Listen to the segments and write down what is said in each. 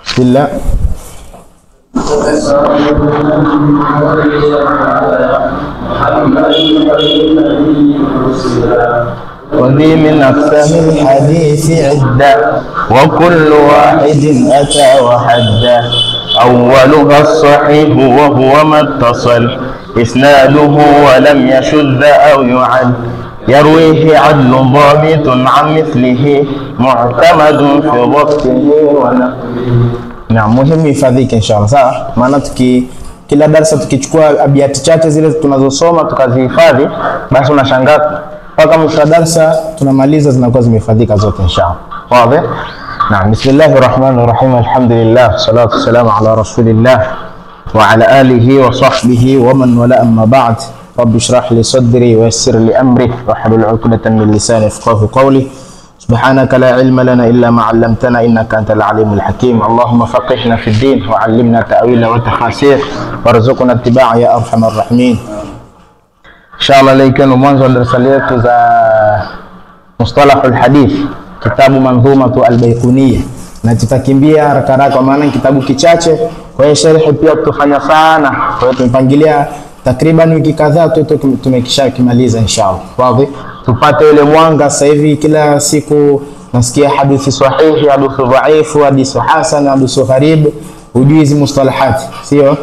Bismillah. وذي من أقسام الحديث عدة وكل واحد أتى وحده أولها الصحيح وهو ما اتصل إسناده ولم يشذ أو يعد يرويه عدل ضابط عن مثله معتمد في ضبطه ونقله. Na muhimu ifadhike inshallah. Sawa? Maana kila darasa tukichukua abiyati chache zile tunazosoma tukazihifadhi, basi unashangaa mpaka mwisho wa darasa tunamaliza zinakuwa zimehifadhika zote inshallah. Wazi? Naam, bismillahir rahmanir rahim. Alhamdulillah, salatu wassalamu ala rasulillah wa ala alihi wa sahbihi wa man wala, amma ba'd. Rabbi shrah li sadri wa yassir li amri wahlul 'uqdatan min lisani yafqahu qawli. سبحانك لا علم لنا إلا ما علمتنا إنك أنت العليم الحكيم. اللهم فقهنا في الدين وعلمنا تأويل وتفاسير وارزقنا اتباع يا أرحم الراحمين. إن شاء الله لكن mwanzo درساليت za مصطلح الحديث كتاب منظومة البيقونية, na tutakimbia haraka haraka maana kitabu kichache, kwa hiyo sharhi pia tutafanya sana, kwa hiyo tumepangilia takriban wiki kadhaa tu tumekishakimaliza inshallah. Wazi? Tupate ile mwanga. Sasa hivi kila siku nasikia hadithi sahihi, hadithi dhaifu, hadithi hasan, hadithi gharib, hujui hizi mustalahati, sio?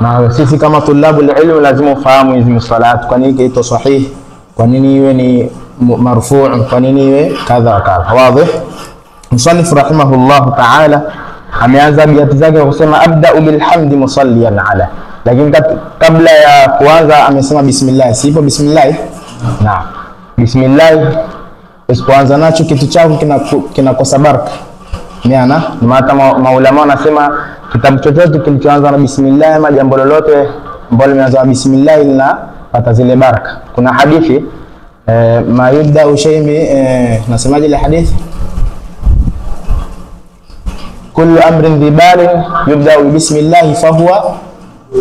Na sisi kama tulabul ilm lazima ufahamu hizi mustalahati, kwa nini kiitwa sahihi, kwa nini iwe ni marfu', kwa nini iwe kadha kadha. Wazi? Musannif rahimahullah ta'ala ameanza biyati zake kusema abda'u bilhamdi musalliyan ala, lakini kabla ya kuanza amesema bismillah. Sipo bismillah? Naam. Bismillah usipoanza nacho kitu chako kinakosa baraka. Maana hata maulama wanasema kitabu chochote kilichoanza na bismillah ama jambo lolote ambalo limeanza na bismillah linapata zile baraka. Kuna hadithi ma yubda shay'in, nasemaje ile hadithi? Kullu amrin dhibal yubda bismillah fahuwa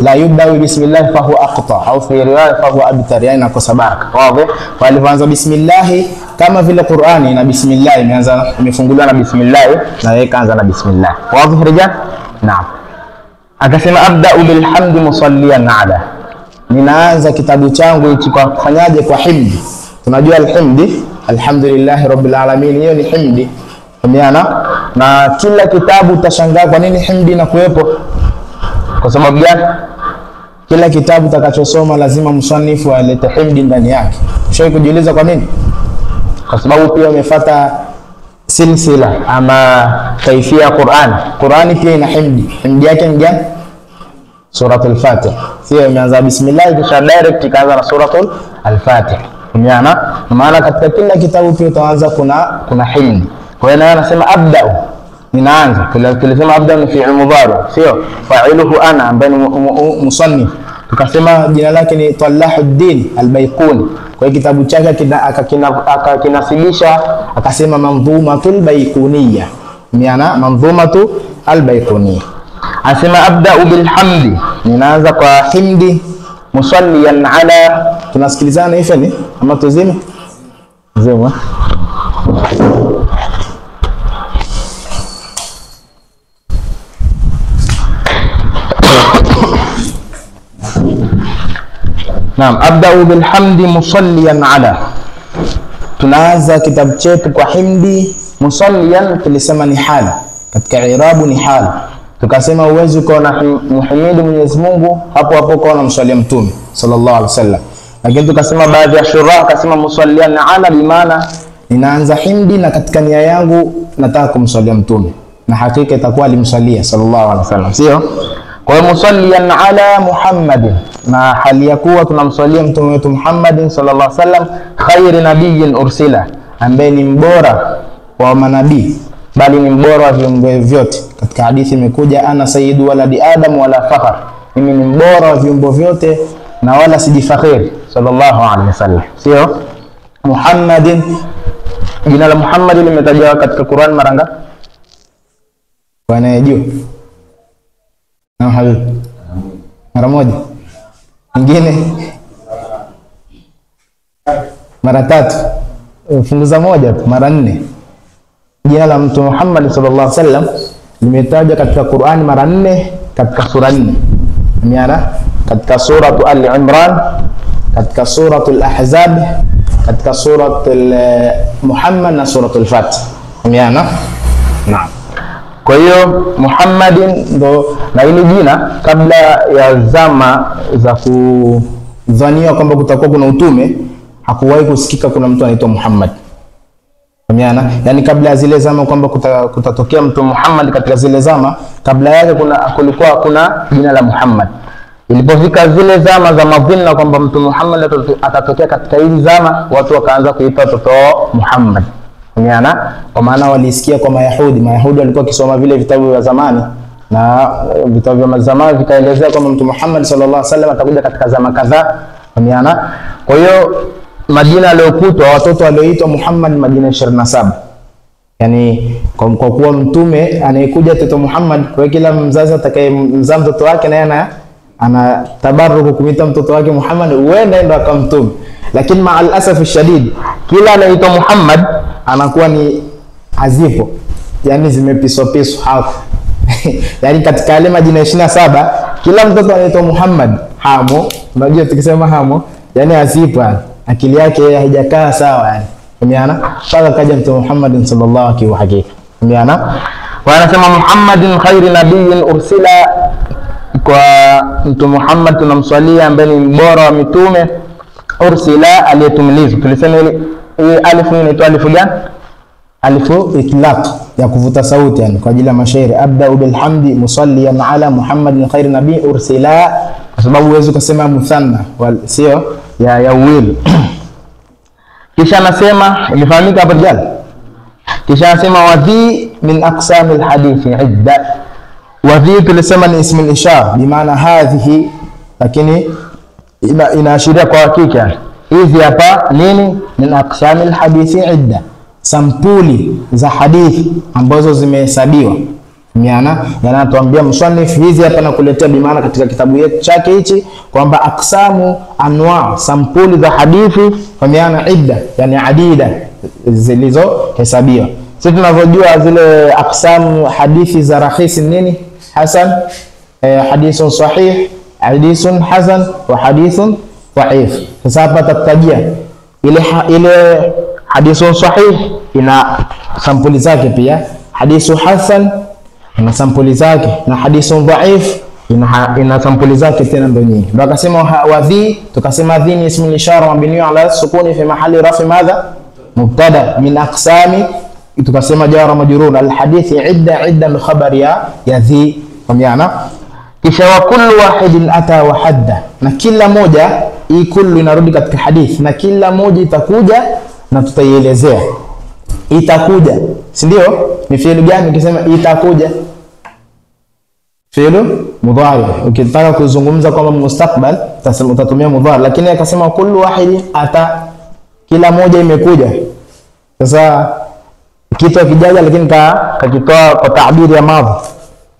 la yubda bismillah fahuwa aqta, au fi riwaya fahuwa abtar, yani nakosa baraka. Wazi? Kwa alianza bismillah kama vile Qur'ani na bismillah imefunguliwa na bismillah, na yeye kaanza na bismillah. Wazi rijal? Naam. Akasema abda'u bilhamdi musalliyan ala, ninaanza kitabu changu hichi kwa kufanyaje? Kwa himdi. Tunajua alhamdi, alhamdulillah rabbil alamin, hiyo ni himdi. Umeona? Na kila kitabu utashangaa kwa nini himdi na kuwepo. Kwa sababu gani? Kila kitabu utakachosoma lazima msanifu alete himdi ndani yake. Ushawahi kujiuliza kwa nini? Kwa sababu pia umefuata silsila ama kaifia Qur'an. Qur'ani pia ina himdi. Himdi yake ni gani? Suratul Fatiha. Sio imeanza bismillah kisha direct ikaanza na suratul Al-Fatiha. Umeona? Maana katika kila kitabu pia utaanza kuna himdi. Kwa hiyo anasema abda'u, ninaanza. Tulisema abda ni fi'il mudhari, sio? Fa'iluhu ana, ambaye musannif tukasema jina lake ni Talahuddin al-Baiquni. Kwa hiyo kitabu chake akakinasibisha akasema Manzumatul Baiquniyya, maana Manzumatu al-Baiquniyya. Asema abda'u bilhamdi, ninaanza kwa himdi, musalliyan ala. Tunasikilizana hivi ni ama tuzime? Zema. Naam, abda'u bilhamdi musalliyan ala. Tunaanza kitabu chetu kwa himdi. Musalliyan tulisema ni hali, katika i'rabu ni hali. Tukasema uwezi ukaona muhimidu Mwenyezi Mungu hapo hapo ukaona msalia mtume sallallahu alaihi wasallam. Lakini tukasema baadhi ya shurah kasema musalliyan ala bimaana ninaanza himdi na katika nia yangu nataka kumsalia mtume, na hakika itakuwa alimsalia sallallahu alaihi wasallam, sio? Kwa hiyo musalliyan ala Muhammadin, na hali ya kuwa tunamsalia mtume wetu Muhammadin sallallahu alaihi wasallam, khairi nabiyyin ursila, ambaye ni mbora wa manabii bali ni mbora wa viumbe vyote. Katika hadithi imekuja ana sayyidu waladi adam wala fakhar, mimi ni mbora wa viumbe vyote na wala sijifakhiri, sallallahu alaihi wasallam, sio? Muhammadin Jina la Muhammad limetajwa katika Qur'an mara ngapi? Wanayejua. Na habib. Mara moja. Nyingine mara 3. Funguza moja tu, mara 4. Jina la Mtume Muhammad sallallahu alaihi wasallam limetajwa katika Qur'an mara 4 katika sura 4. Maana katika suratu Al-Imran, katika suratul Ahzab, katika suratul Muhammad na suratul Fath. Maana naam. Kwa hiyo Muhammadin ndo, na hili jina kabla ya zama za kudhaniwa kwamba kutakuwa kuna utume, hakuwahi kusikika kuna mtu anaitwa Muhammad. Maana yani kabla ya zile zama kwamba kutatokea mtu Muhammad, katika zile zama kabla yake kulikuwa hakuna jina la Muhammad. Ilipofika zile zama za madhina kwamba mtu Muhammad atatokea katika hizi zama, watu wakaanza kuita watoto Muhammad. Kwa maana walisikia kwa Mayahudi walikuwa kisoma vile vitabu vya zamani, na vitabu vya zamani vikaelezea kwamba mtu Muhammad sallallahu alaihi wasallam atakuja katika zama kadhaa. Kwa hiyo majina aliyokutwa watoto walioitwa Muhammad majina 27. Yani kwa kuwa mtume anayekuja mtoto Muhammad, kwa kila mzazi atakayemzaa mtoto wake naye ana tabaruku kumita mtoto wake Muhammad, huenda ndo akamtume. Lakini ma'al asaf shadid, kila anaitwa Muhammad anakuwa ni hazipo, yani zimepiswa hapo. Yani katika yale majina 27 kila mtoto anaitwa Muhammad hamo. Unajua tukisema hamo yani hazipo, akili yake haijakaa sawa yani. Mpaka kaja Mtume Muhammad sallallahu alaihi wasallam. Kwa anasema Muhammadin khairi nabiyyin ursila, kwa Mtume Muhammad tunamswalia ambaye ni bora wa mitume, ursila aliyetumilizwa. Tulisema ile alifu inaitwa alifu gani? Alifu itlaq, ya kuvuta sauti yani kwa ajili ya mashairi. Abda'u bilhamdi musalliyan ala Muhammadin khairi nabiy ursila, kwa sababu huwezi kusema muthanna sio ya will. Kisha anasema imefahamika hapo jana. Kisha anasema wadhi min aqsamil hadithi idda. Wadhi tulisema ni ismu al-ishara, bi maana hadhihi, lakini inaashiria kwa hakika hizi hapa nini? Min aqsamil hadithi idda, sampuli za hadithi ambazo zimehesabiwa. Maana yanatuambia msannif hizi hapa nakuletea bi maana katika kitabu chake hichi kwamba aksamu anwa, sampuli za hadithi, kwa maana idda yani adida zilizohesabiwa. Sisi tunavyojua zile aksamu hadithi za rahisi nini? Hasan, hadithun sahih, hadithun hasan wa hadithun dhaif. Sasa hapa tatajia ile hadithun sahih ina sampuli zake, pia hadithu hasan ina sampuli zake, na hadithun dhaif ina sampuli zake tena ndo nyingi. Ndio akasema wadhi, tukasema dhi ni ismu ishara mabniun ala sukuni fi mahali rafi madha mubtada min aqsami, tukasema jara majrur al hadithi idda min khabari ya dhi. Kwa maana kisha wa kullu wahidin ata wa hadda, na kila moja hii kullu inarudi katika hadithi, na kila moja itakuja na tutaielezea. Itakuja, si ndio? Ni fi'il gani? Ukisema itakuja, fi'il mudhari. Ukitaka kuzungumza kwamba mustakbal utatumia mudhari, lakini akasema kullu wahidin ata, kila moja imekuja. Sasa kitu kijaja lakini kakitoa kwa taabiri ya madhi.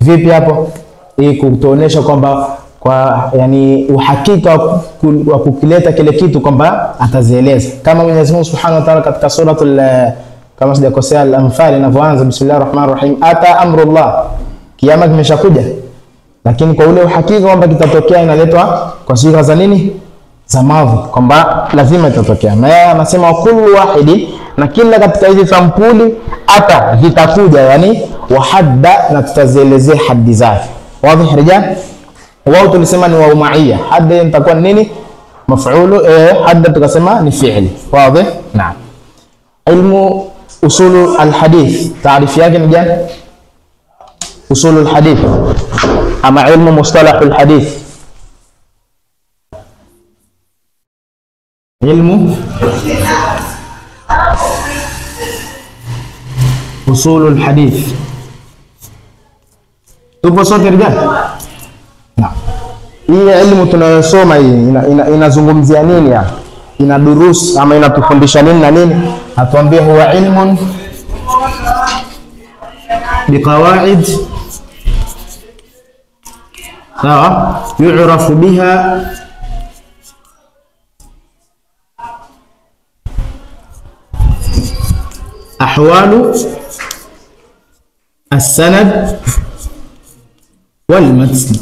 Vipi hapo? Hii kutuonesha kwamba kwa yani uhakika wa kukileta kile kitu kwamba atazieleza, kama Mwenyezi Mungu Subhanahu wa Ta'ala katika suratul, kama sijakosea, al-Anfal inavyoanza bismillahir rahmanir rahim, ata amrullah, kiyama kimeshakuja, lakini kwa ule uhakika kwamba kitatokea inaletwa kwa sigha za nini? Za madhi, kwamba lazima itatokea. Na yeye anasema kullu wahidi, na kila katika hizi sampuli ata zitakuja, yani wahadda, na tutazielezea haddi zake. Wazi rijal? Wao tulisema ni wao ma'iyya, hadda itakuwa nini? Maf'ulu, hadda tukasema ni fi'li. Wazi? Naam. Ilmu usulu alhadith, taarifu yake ni gani? Usulu alhadith ama ilmu mustalah alhadith? Ilmu usulu alhadith. Tupo sote rijal? Naam. Hii elimu tunayosoma hii inazungumzia nini hapa? ina durus ama inatufundisha nini na nini? Atuambia huwa ilmun biqawaid sawa yu'rafu biha ahwalu as-sanad wal matn.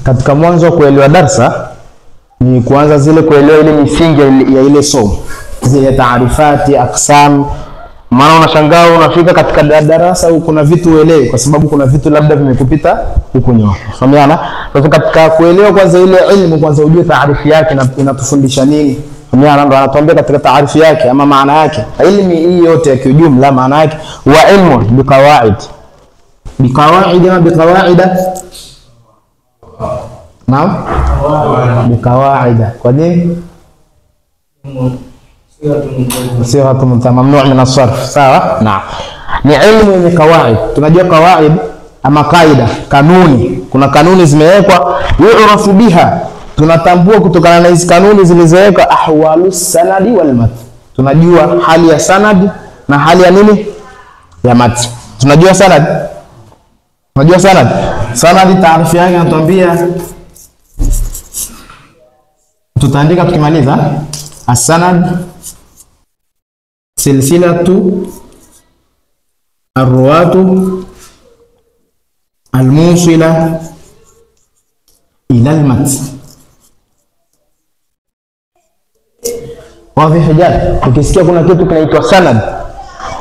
Katika mwanzo kuelewa darsa ni kuanza zile kuelewa ile misingi ya ile somo, zile taarifati, aqsam. Maana unashangaa unafika katika darasa huko kuna vitu uelewi kwa sababu kuna vitu labda vimekupita huko nyuma. Fahamana? Sasa katika kuelewa kwanza ile ilmu, kwanza ujue taarifu yake na inatufundisha nini. Fahamana? Ndo anatuambia katika taarifu yake ama maana yake. Ilmu hii yote ya kiujumla maana yake wa ilmu biqawaid. Biqawaid na biqawaida. Naam? Biqawaida. Kwa nini? Sihatu mamnu' min as-sarf. Sawa? Naam. Ni ilmu ni qawaid. Tunajua qawaid ama kaida, kanuni. Kuna kanuni zimewekwa, yu'rafu biha. Tunatambua kutokana na hizo kanuni zilizowekwa ahwalu sanadi wal matn. Tunajua hali ya sanad na hali ya nini? Ya matn. Tunajua sanad. Tunajua sanad. Sanad taarifu yake anatuambia, tutaandika tukimaliza as-sanad silsilatu arruwatu almusila ila almatn. Wazi hijaj, ukisikia kuna kitu kinaitwa sanad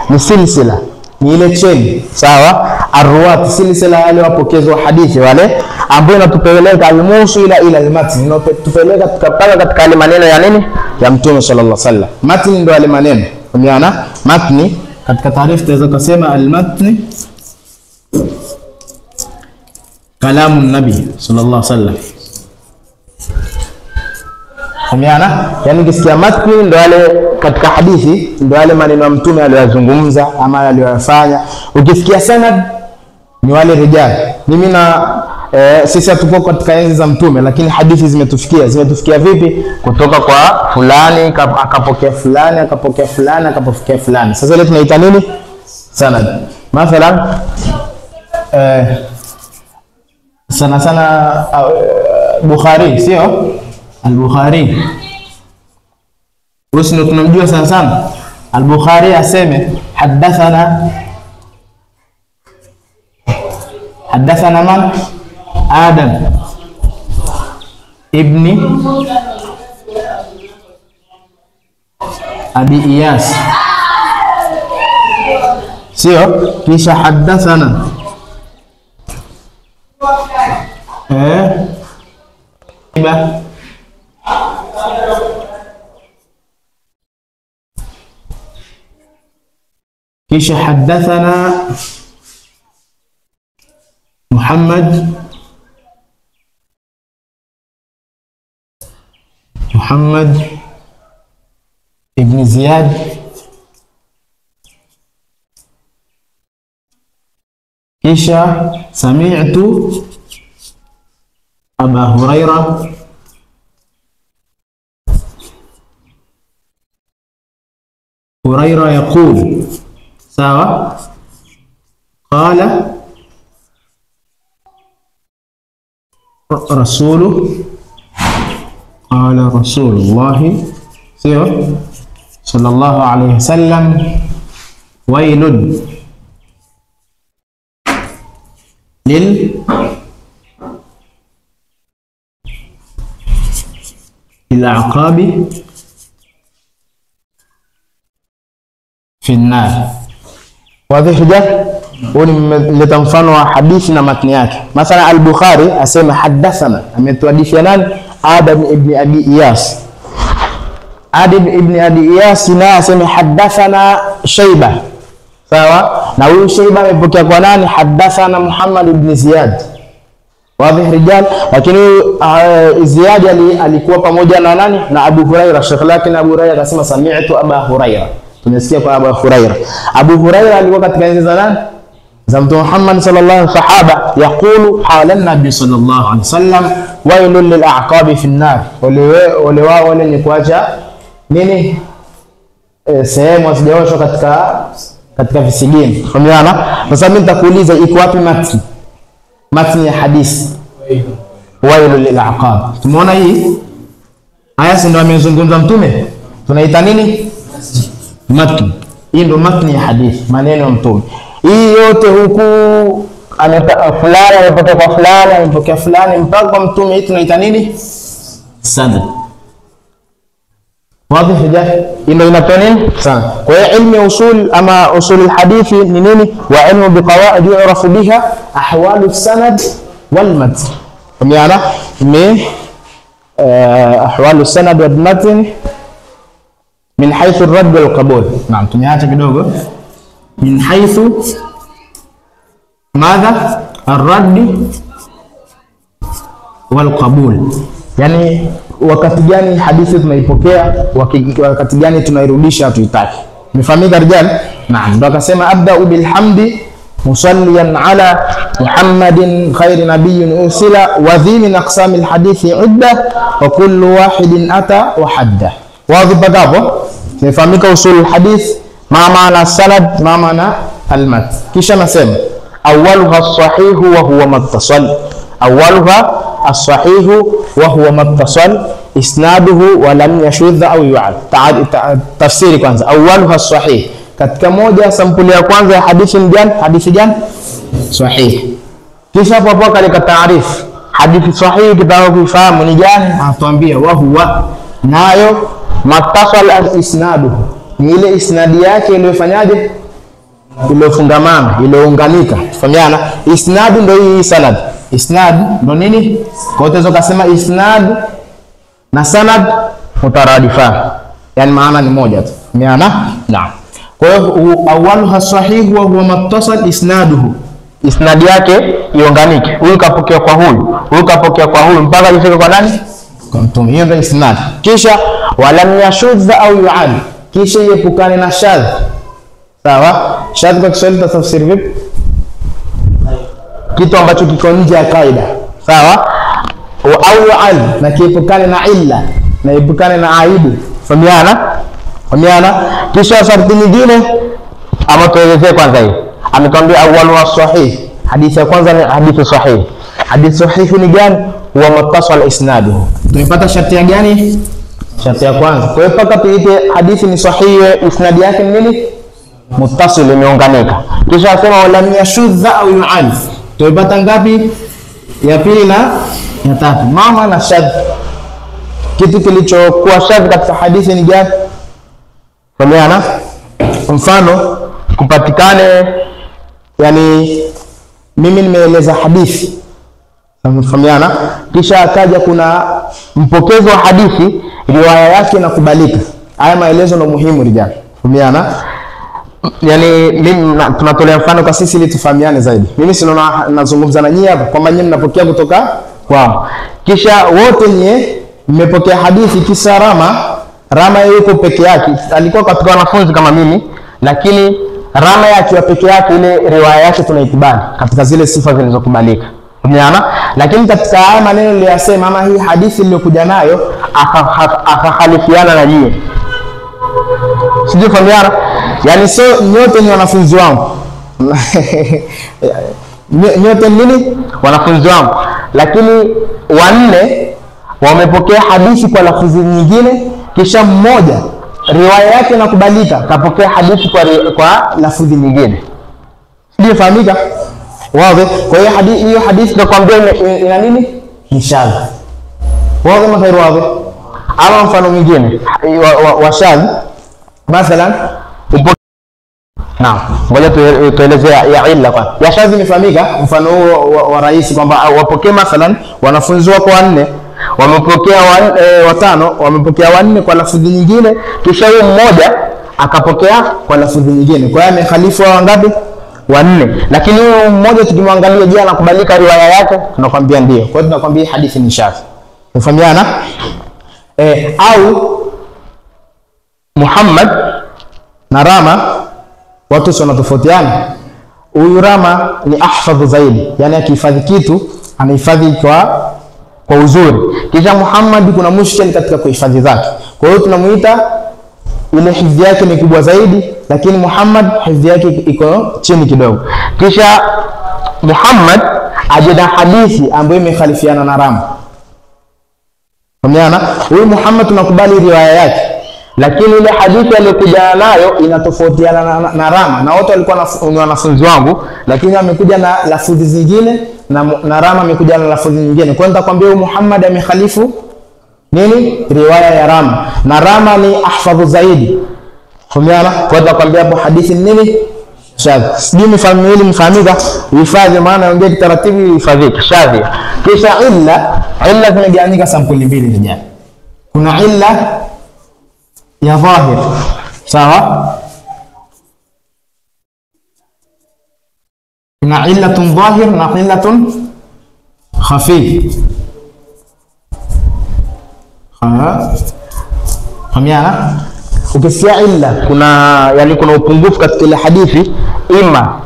ni silsila, ni ile chain. Sawa? Arruwat silsila, wale wapokezi wa hadithi wale ambao inatupeleka almusila ila almatn, inatupeleka katika ile maneno ya nini ya Mtume sallallahu alaihi wasallam. Matn ndio yale maneno. Umeona? Matni katika taarifa tunaweza kusema al-matni kalamu nabii sallallahu alaihi wasallam. Umeona? Yani ukisikia matni ndio yale katika hadithi, ndio yale maneno ya Mtume aliyozungumza ama aliyofanya. Ukisikia sanad ni wale rijal. Mimi na sisi hatupo katika enzi za Mtume, lakini hadithi zimetufikia vipi? Kutoka kwa fulani akapokea fulani akapokea fulani akapokea fulani. Sasa ile tunaita nini? Sanad. Mathalan sana Bukhari, sio? Al-Bukhari usnu tunamjua sana Al-Bukhari aseme hadathana man? Adam ibni Abi Iyas, sio? Kisha hadathana kisha hadathana Muhammad ibn Ziyad kisha sami'tu Aba Hurairah yaqul, sawa, qala Rasulullah sallallahu alayhi wasallam wailun lil aqabi fi an-nar. Wazi hija, huu ni mfano wa hadithi na matni yake. Mathalan al-Bukhari asema hadathana, ametuhadithia nani? Adam ibn Abi Iyas. Adam ibn Abi Iyas na asema hadathana Shayba, sawa, na huyu Shayba amepokea kwa nani? Hadathana Muhammad ibn Ziyad. Wazi rijal, lakini Ziyad alikuwa pamoja na nani? Na Abu Hurairah. Sheikh lake na Abu Hurairah akasema sami'tu Aba Hurairah, tumesikia kwa Abu Hurairah. Abu Hurairah alikuwa katika enzi za nani? za Mtume Muhammad sallallahu alaihi wasallam, sahaba yaqulu qala nabi sallallahu alaihi wasallam wailul lil a'qabi fi an-nar, wale wao wenye kuacha nini sehemu hazijaoshwa katika visigino. Fahamana. Sasa mimi nitakuuliza iko wapi matni ya hadithi wailul lil a'qab? Tumeona hii aya ndio amezungumza mtume, tunaita nini matni. Hii ndio matni ya hadithi, maneno ya mtume. Hii yote huku fulani amepokea kwa fulani, amepokea fulani mpaka kwa mtume, hii tunaita nini sanad. Wazi hija? Ndio inatoa nini sana. Kwa hiyo ilmu ya usul ama usul alhadithi ni nini? Wa ilmu biqawaid yu'rafu biha ahwalu sanad wal matn. Maana ni ahwalu sanad wal matn min haythu ar-radd wal qabul. Naam, tumeacha kidogo min haythu madha ar-radd wal qabul, yani wakati gani hadithi tunaipokea, wakati gani tunairudisha, tuitaki. Umefahamika rijal? Naam. Ndio akasema abda'u bilhamdi musalliyan ala Muhammadin khairi nabiyyin usila wa dhi min aqsamil hadithi idda wa kullu wahidin ata wa hadda. Wazi mpaka hapo? Umefahamika usul hadith, ma maana sanad, ma maana al-matn. Kisha nasema awwaluha as-sahihu wa huwa muttasal. Awwaluha as-sahihu wa huwa muttasal isnaduhu wa lam yashudh au yu'al. Tafsiri kwanza, awwaluha as-sahih, katika moja sampuli ya kwanza ya hadithi ni gani? Hadithi gani? Sahih. Kisha hapo hapo kalika taarifu hadithi sahihi, kitaka kuifahamu ni gani, atuambia wa huwa, nayo muttasal al-isnaduhu, ni ile isnadi yake iliyofanyaje, iliyofungamana, iliyounganika. Fahamiana? Isnad ndio hii sanad. Isnad ndio nini? Kwa hiyo tukasema isnad na sanad mutaradifan, yani maana ni moja tu. Fahamiana? Naam. Kwa hiyo awwaluha sahih wa huwa muttasal isnaduhu, isnad yake iunganike, huyu kapokea kwa huyu, huyu kapokea kwa huyu mpaka ifike kwa nani? Kwa mtume. Hiyo ndio isnad. Kisha walam yashudh au yu'al, kisha iepukane na shadh. Sawa? Shadh kwa Kiswahili tafsiri vipi? Kitu ambacho kiko nje ya kaida. Sawa? Au yu'al, na kiepukane na illa, na iepukane na aibu. Fahamiana? Kisha sharti nyingine ama tuelezee kwanza hii. Amekwambia awwalu sahih, hadithi ya kwanza ni hadithi sahih. Hadithi sahih ni gani? Huwa muttasal isnaduhu. Tumepata sharti ya gani? Sharti ya kwanza. Kwa hiyo paka tuite hadithi ni sahihi, isnadi yake ni nini? Muttasil, imeunganika. Kisha asema wala yashudh au yu'al. Tumepata ngapi? Ya pili na ya tatu. Mama na shadh, kitu kilichokuwa shadh katika hadithi ni gani? Fahamiana? Mfano kupatikane, yani mimi nimeeleza hadithi, fahamiana, kisha akaja kuna mpokezi wa hadithi, riwaya yake inakubalika. Haya maelezo ndio muhimu rijal. Fahamiana? Yani mimi tunatolea mfano kwa sisi ili tufahamiane zaidi. Mimi si nazungumza na nyinyi hapa kwamba nyinyi mnapokea kutoka kwao, kisha wote nyie mmepokea hadithi, kisa Rama yuko peke yake, alikuwa katika wanafunzi kama mimi, lakini Rama yake peke yake, ile riwaya yake tunaikubali katika zile sifa zilizokubalika. Umeona? Lakini katika haya maneno niliyosema, ama hii hadithi niliyokuja nayo akakhalifiana na nyie, sijui fahamiana? Yani so nyote ni wanafunzi wangu nyote nini? Wanafunzi wangu, lakini wanne wamepokea hadithi kwa lafzi nyingine, kisha mmoja riwaya yake inakubalika kapokea hadithi kwa lafzi nyingine. Sijui fahamika? Wazi? Kwa hiyo hadithi tunakwambia ina nini? Ni shadh. Wazi mafairu wazi? Ama mfano mwingine wa shadh, mathalan naam, ngoja tueleze ya illa kwa. Ya shadh imefahamika, mfano wa rais kwamba wapokee mathalan wanafunzi wako wanne, wamepokea watano, wamepokea wanne kwa lafzi nyingine, kisha huyo mmoja akapokea kwa lafzi nyingine. Kwa hiyo amekhalifu wangapi? Wanne. Lakini huyo mmoja tukimwangalia, je, anakubalika riwaya yake? Tunakwambia ndio. Kwa hiyo tunakwambia hadithi ni shadh. Ufahamiana? Au Muhammad na Rama watu wanatofautiana. huyu Rama ni ahfadhu zaidi, yani akihifadhi kitu anahifadhi kwa uzuri. Kisha Muhammad kuna mushkil katika kuhifadhi zake, kwa hiyo tunamuita ile hifadhi yake ni kubwa zaidi, lakini Muhammad hifadhi yake iko chini kidogo. Kisha Muhammad ajeda hadithi ambayo imekhalifiana na Rama. Umeona, huyu Muhammad tunakubali riwaya yake, lakini ile hadithi aliyokuja nayo inatofautiana na Rama, na wote walikuwa ni wanafunzi wangu, lakini amekuja na lafudhi zingine na Rama amekuja na lafudhi nyingine. Kwa hiyo nitakwambia huyu Muhammad amekhalifu nini? Riwaya ya Rama, na Rama ni ahfadhu zaidi. Umeona, kwa hiyo nitakwambia hapo hadithi nini? Shadh. Sijui mfano hili mfahamika, uhifadhi maana ongea kitaratibu uhifadhike. Shadh. Kisha illa zimegawanyika sampuli mbili vijana. Kuna illa ya dhahir, sawa? Kuna illatun dhahir na illatun khafi. Fahamiana? Ukisikia illa kuna upungufu katika ile hadithi, ima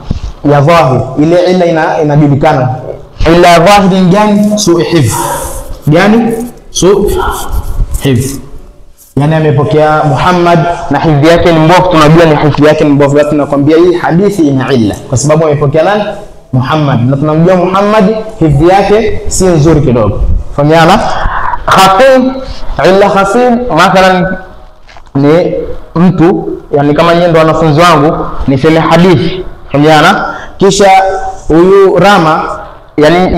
ya dhahir, ile illa inajulikana. Illa ya dhahir ni gani? Su'u hifdh. Gani? Su'u hifdh. Yani amepokea Muhammad na hifdhi yake ni mbovu, tunajua ni hifdhi yake ni mbovu, lakini tunakwambia hii hadithi ina illa kwa sababu amepokea nani? Muhammad, na tunamjua Muhammad hifdhi yake si nzuri kidogo. Fahamiana? Khafi, illa khafi mathalan ni mtu, yani kama nyinyi ndio wanafunzi wangu niseme hadithi. Fahamiana? Kisha huyu Rama, yani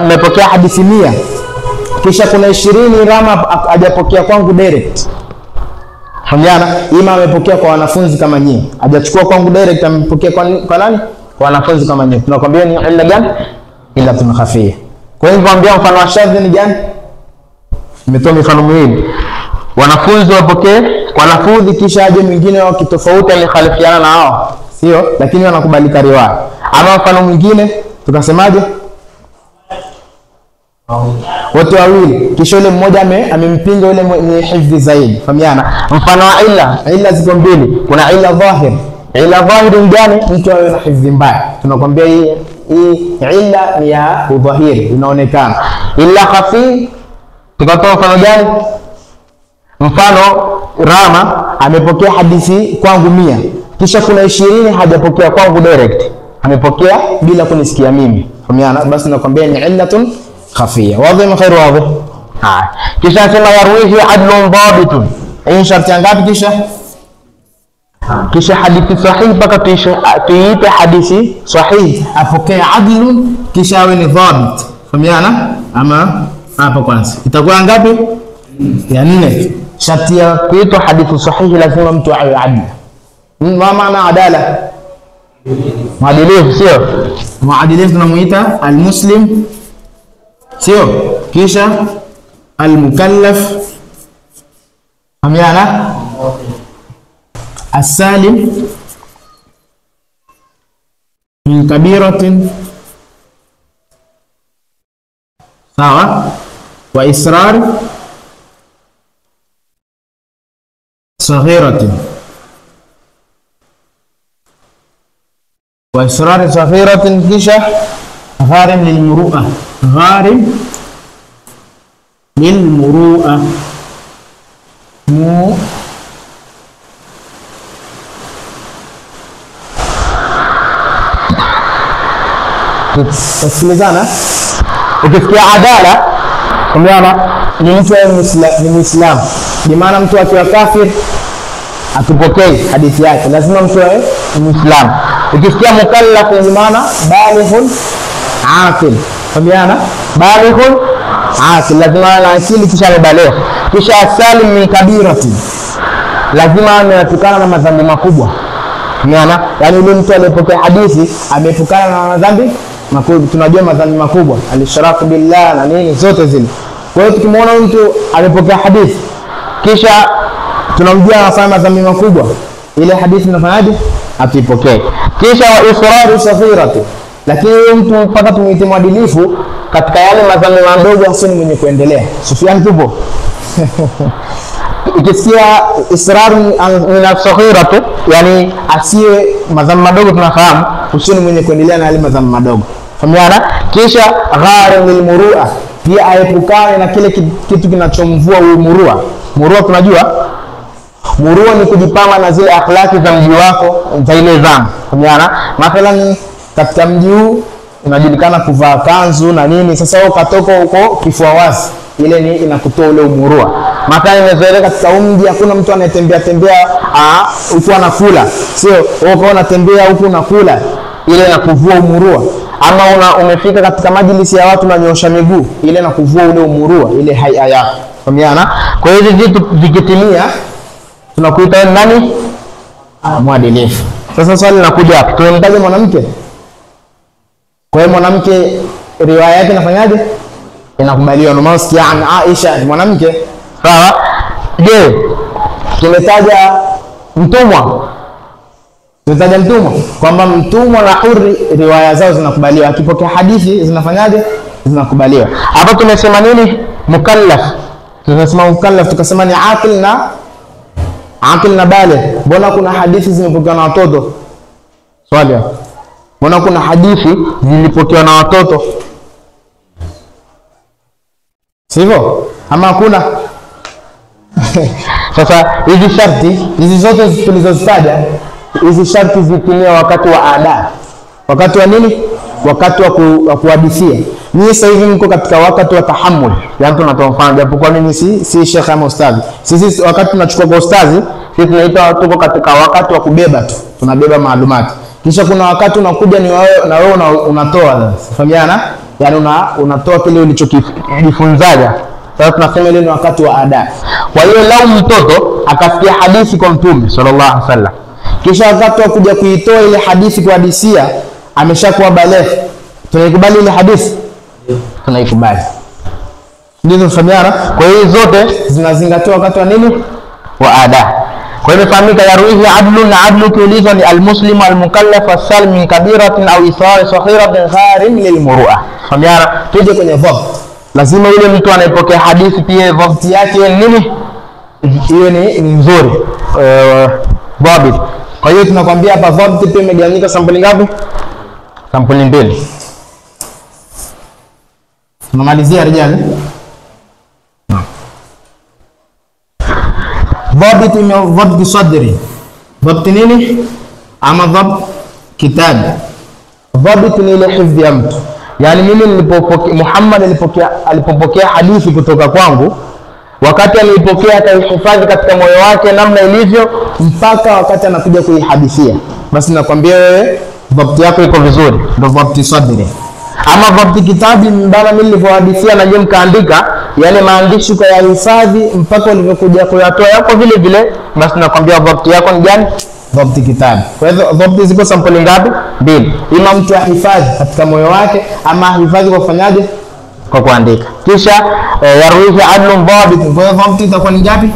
nimepokea hadithi 100, kisha kuna 20 Rama hajapokea kwangu direct. Fahamiana? Ima amepokea kwa wanafunzi kama nyinyi, hajachukua kwangu direct, amepokea kwa nani? Kwa wanafunzi kama nyinyi. Tunakwambia ni illa gani? Illa tunkhafia. Kwa hiyo nikwambia mfano wa shadh ni gani? Nimetoa mifano miwili. Wanafunzi wapokee kwa lafudhi, kisha aje mwingine wao kitofauti alikhalifiana na hao, sio? Lakini wanakubalika riwaya. Ama mfano mwingine tukasemaje? Wote wawili, kisha yule mmoja amempinga yule mwenye hifdhi zaidi. Fahamiana? Mfano wa illa ziko mbili. Kuna illa dhahir. Illa dhahir ni gani? Mtu awe na hifdhi mbaya, tunakwambia hii illa ni ya udhahiri, inaonekana. Illa khafi tukatoa mfano gani? Mfano Rama amepokea hadithi kwangu 100, kisha kuna 20 hajapokea kwangu direct, amepokea bila kunisikia mimi. Fahamiana? Basi nakwambia ni illatun khafiyya. Wazi ma khairu wazi. Kisha sema yarwihi adlun dhabitun. Hii sharti ngapi? Kisha hadithi sahihi mpaka tuiite hadithi sahihi apokee adlun, kisha awe ni dhabit. Fahamiana? Ama hapa kwanza itakuwa ngapi? Ya 4. Sharti ya kuitwa hadithi sahihi lazima mtu awe adil. Ma maana adala? Mwadilifu, sio? Mwadilifu tunamuita almuslim, sio? Kisha almukallaf. Fahamiana? As-salim min kabiratin, sawa? Wa israr saghiratin, wa israr saghiratin. Kisha gharim lilmuru'a, gharim lilmuru'a, tusikilizana. Ukisikia adala, umeona ni mtu ni Muislamu, ni maana mtu akiwa kafir atupokee hadithi yake, lazima mtu awe Muislamu. Ukisikia mukallaf ni maana balighun aqil. Fahamiana? Balighun aqil, lazima ana akili kisha amebaligh. Kisha salim min kabirati, lazima ameepukana na madhambi makubwa. Fahamiana? Yani yule mtu aliyepokea hadithi ameepukana na madhambi makubwa. Tunajua madhambi makubwa alishraku billah na nini zote zile. Kwa hiyo tukimwona mtu amepokea hadithi kisha tunamjua anafanya madhambi makubwa, ile hadithi tunafanyaje? Atipokee. Kisha wa israru saghirati, lakini huyo mtu mpaka tumuite mwadilifu katika yale madhambi madogo, hasa mwenye kuendelea. Sufyan tupo? ikisikia israru min as-saghiratu, yani asiwe madhambi madogo, tunafahamu usini mwenye kuendelea na yale madhambi madogo. Fahamiana? Kisha gharin lilmurua, pia aepukane na kile kitu kinachomvua murua. Murua tunajua murua ni kujipamba na zile akhlaki za mji wako za ile zamu. Fahamiana? Mathalan katika mji huu unajulikana kuvaa kanzu na nini, sasa wewe katoka huko kifua wazi, ile ni inakutoa ule umurua. Mathalan imezoeleka katika mji hakuna mtu anayetembea huko anakula, sio wewe unatembea huko unakula, ile inakuvua umurua. Ama umefika katika majlisi ya watu unanyoosha miguu, ile inakuvua ule umurua, ile haya yako. Fahamiana? Kwa hiyo hizi vitu vikitimia tunakuita nani? Mwadilifu. Sasa swali linakuja hapa, tunamtaja mwanamke. Kwa hiyo mwanamke riwaya yake inafanyaje? Inakubaliwa. Ndio maana sikia Aisha ni mwanamke. Sawa? Je, tumetaja mtumwa? Tumetaja mtumwa kwamba mtumwa na huri riwaya zao zinakubaliwa. Akipokea hadithi zinafanyaje? Zinakubaliwa. Hapa tumesema nini? Mukallaf. Tunasema mukallaf tukasema ni akil na baligh. Mbona kuna hadithi zimepokewa na watoto? Swali hapo. Mbona kuna hadithi zilipokewa na watoto? Sivyo? Ama hakuna? Sasa hizi sharti, hizi zote tulizozitaja, hizi sharti zitimia wakati wa ada. Wakati wa nini? Wakati wa kuhadithia. Mimi sasa hivi niko katika wakati wa tahammul. Yaani tunatoa mfano, japo kwa mimi si shekha ama ustadhi. Sisi wakati tunachukua kwa ustadhi, sisi tunaita tuko katika wakati wa kubeba tu. Tunabeba maalumati. Kisha kuna wakati unakuja ni wewe na wewe unatoa. Fahamiana? Yaani unatoa kile ulichojifunzaje. Sasa tunasema ile ni wakati wa ada. Kwa hiyo lau mtoto akasikia hadithi kwa Mtume sallallahu alaihi wasallam, kisha wakati wa kuja kuitoa ile hadithi kwa hadisia ameshakuwa baligh, tunaikubali ile hadithi? Tunaikubali. Ndio tunafahamiana. Kwa hiyo zote zinazingatiwa wakati wa nini? Wa ada. Kwa hiyo fahamika yaruhi adlu, na adlu kiulizwa ni almuslimu almukallaf as-salim min kabiratin au israr saghiratin gharim lilmurua. Fahamiana? Tuje kwenye dhabt. Lazima yule mtu anayepokea hadithi pia dhabt yake nini? Hiyo ni nzuri. Dhabt. Kwa hiyo tunakwambia hapa dhabt pia imegawanyika sampuli ngapi? Sampuli mbili. Tunamalizia rejani. Dhabt ni dhabt sadri. Dhabt nini? Ama dhabt kitabu. Dhabt ni ile hifdhi ya mtu. Yaani mimi Muhammad alipopokea hadithi kutoka kwangu, wakati alipokea akaihifadhi katika moyo wake namna ilivyo mpaka wakati anakuja kuihadithia. Basi nakwambia wewe dhabt yako iko vizuri, ndio dhabt sadri. Ama dhabt kitabu mbana mimi nilivyohadithia na je mkaandika, yale maandishi kwa yahifadhi mpaka ulivyokuja kuyatoa yako vile vile, basi nakwambia dhabt yako ni gani? Dhabt kitabu. Kwa hiyo dhabt ziko sampuli ngapi? Mbili. Ima mtu ahifadhi katika moyo wake ama ahifadhi kwa kufanyaje? Kwa kuandika. Kisha yaruhi adlu dhabit. Kwa hiyo dhabt itakuwa ni ngapi?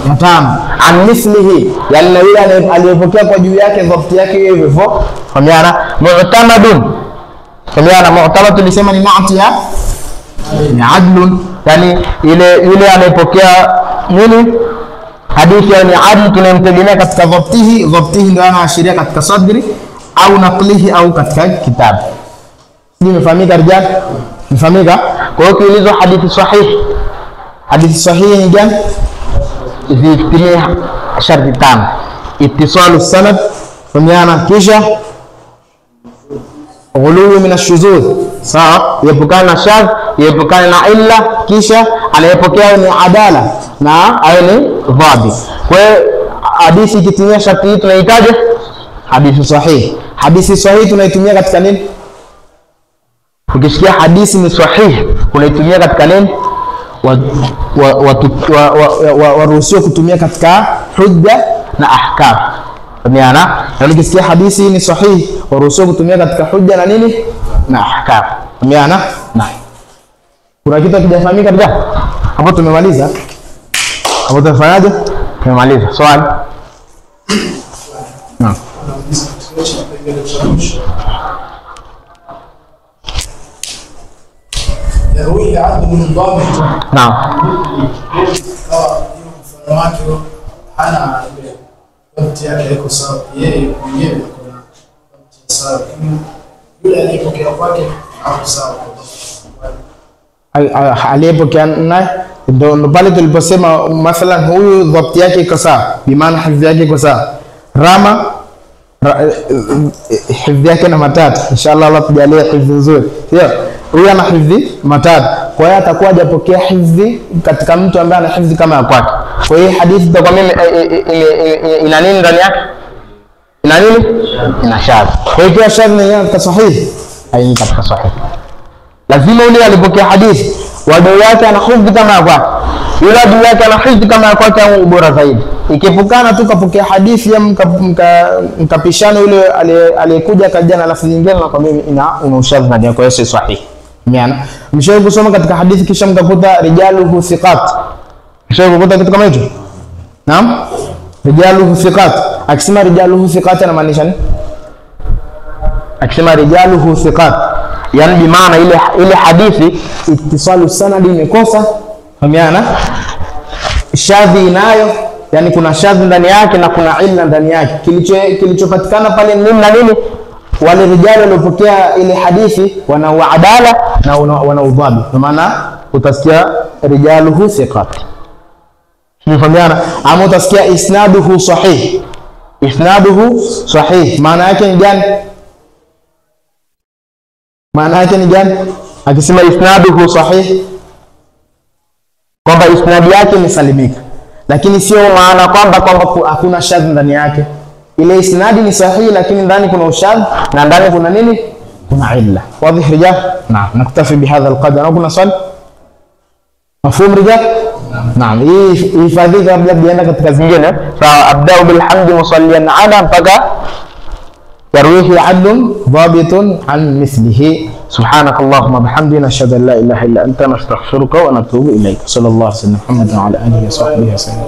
Ya tano. An mislihi, yani yule aliyepokea kwa juu yake dhabt yake hiyo hivyo. Fahamiana? Mu'tamadun. Fahamiana? Mu'tamad tulisema ni naati ya ni adlun, yani yule anayepokea nini? Hadithi ni adl, tunamtegemea katika dhabtihi. Dhabtihi ndio anaashiria katika sadri au naqlihi au katika kitabu. Hii imefahamika rijal? Imefahamika? Kwa hiyo kiulizwa hadithi sahihi, hadithi sahihi ni gani? Zitimia sharti tano. Ittisalu sanad, fahamiana? Kisha ghuluwi min ash-shuzuz, sawa, yepukana na shadh, yepukana na illa, kisha anayepokea ni adala na awe ni dhabit. Kwa hiyo hadithi ikitimia sharti hii tunahitaji hadithi sahihi. Hadithi sahihi tunaitumia katika nini? Ukisikia hadithi ni sahihi unaitumia katika nini? Waruhusiwa kutumia katika hujja na ahkam. Fahamiana? Na ukisikia hadithi ni sahihi waruhusiwa kutumia katika hujja na nini? Na ahkam. Fahamiana? Na kuna kitu kijafahamika pia? Hapo tumemaliza. Hapo tumefanyaje? Tumemaliza. Swali. Naam. يروي العدل من ضابط. نعم. wake hana mti yake iko sawa, yeye mwenyewe kuna mti sawa, yule aliyepokea kwake hapo sawa. Aliyepokea naye ndio pale tuliposema mathalan huyu dhabti yake iko sawa, bi maana hifdhi yake iko sawa. Rama hifdhi yake na matatu, inshallah Allah tujalie hifdhi nzuri. Sio? Huyu ana hifdhi matatu. Kwa hiyo atakuwa hajapokea hifdhi katika mtu ambaye ana hifdhi kama ya kwake. Kwa hiyo hadithi itakuwa mimi ina nini ndani yake? Ina nini? Ina shadh. Kwa hiyo shadh ni katika sahihi, haini katika sahihi. Lazima yule alipokea hadithi wadau yake ana hifdhi kama ya kwake, yule wadau yake ana hifdhi kama ya kwake au bora zaidi. Ikipukana tu kapokea hadithi ya mkapishana yule aliyekuja kaja na lafzi nyingine, na kwa mimi una ushadh ndani yake, hiyo si sahihi. Maana mshawahi kusoma katika hadithi kisha mkakuta rijaluhu thiqat, mshawahi kukuta kitu kama hicho? Naam, rijaluhu thiqat. Akisema rijaluhu thiqat anamaanisha nini? Akisema rijaluhu thiqat, yani bi maana ile hadithi ittisalu sanadi imekosa, fahamiana, shadhi nayo, yani kuna shadhi ndani yake na kuna illa ndani yake. Kilichopatikana pale nini na nini? Wale rijali waliopokea ile hadithi wana uadala na wana udhabi, kwa maana utasikia rijaluhu thiqat, mfahamiana. Ama utasikia isnaduhu sahih, isnaduhu sahih, maana yake ni gani? Maana yake ni gani? Akisema isnaduhu sahih, kwamba isnadi yake imesalimika, lakini sio maana kwamba hakuna shadh ndani yake. Ile isnadi ni sahihi lakini ndani kuna ushadh na ndani kuna nini? Kuna illa. Wazi rijal? Naam, naktafi bihadha alqadar. Na kuna swali? Mafhum rijal? Naam, hii hifadhi kabla bienda katika zingine. Fa abda'u bilhamdi musalliyan ala mpaka yarwihi adlun dhabitun an mithlihi. Subhanakallahumma bihamdika nashhadu an la ilaha illa anta nastaghfiruka wa natubu ilayk. Sallallahu alaihi wa sallam Muhammad wa ala alihi wa sahbihi wa sallam.